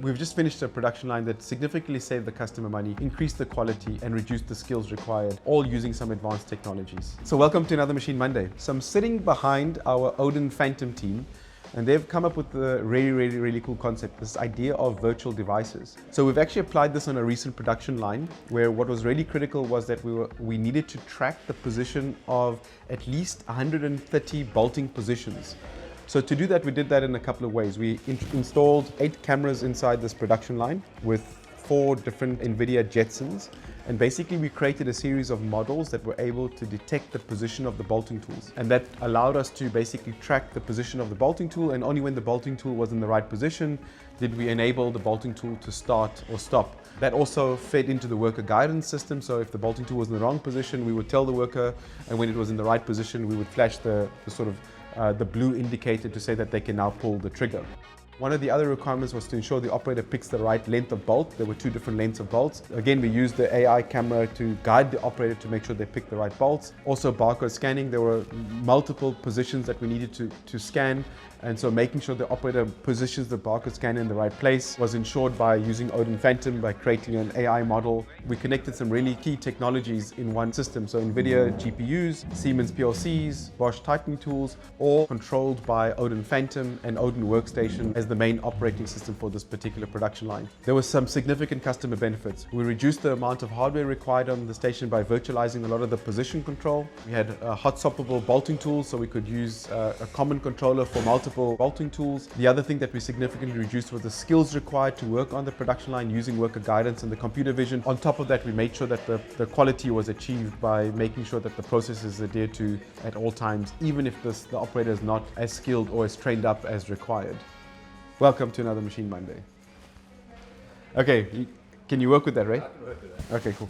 We've just finished a production line that significantly saved the customer money, increased the quality, and reduced the skills required, all using some advanced technologies. So welcome to another Machine Monday. So I'm sitting behind our Odin Phantom team, and they've come up with a really cool concept, this idea of virtual devices. So we've actually applied this on a recent production line where what was really critical was that we needed to track the position of at least 130 bolting positions. So to do that, we did that in a couple of ways. We installed 8 cameras inside this production line with 4 different NVIDIA Jetsons. And basically we created a series of models that were able to detect the position of the bolting tools. And that allowed us to basically track the position of the bolting tool, and only when the bolting tool was in the right position did we enable the bolting tool to start or stop. That also fed into the worker guidance system, so if the bolting tool was in the wrong position, we would tell the worker, and when it was in the right position, we would flash the blue indicator to say that they can now pull the trigger. One of the other requirements was to ensure the operator picks the right length of bolt. There were 2 different lengths of bolts. Again, we used the AI camera to guide the operator to make sure they pick the right bolts. Also barcode scanning, there were multiple positions that we needed to scan, and so making sure the operator positions the barcode scanner in the right place was ensured by using Odin Phantom, by creating an AI model. We connected some really key technologies in one system, so NVIDIA GPUs, Siemens PLCs, Bosch tightening tools, all controlled by Odin Phantom and Odin Workstation as the main operating system for this particular production line. There were some significant customer benefits. We reduced the amount of hardware required on the station by virtualizing a lot of the position control. We had hot-swappable bolting tools, so we could use a common controller for multiple bolting tools. The other thing that we significantly reduced was the skills required to work on the production line using worker guidance and the computer vision. On top of that, we made sure that the quality was achieved by making sure that the process is adhered to at all times, even if the operator is not as skilled or as trained up as required. Welcome to another Machine Monday. Okay, can you work with that, right? I can work with that. Okay, cool.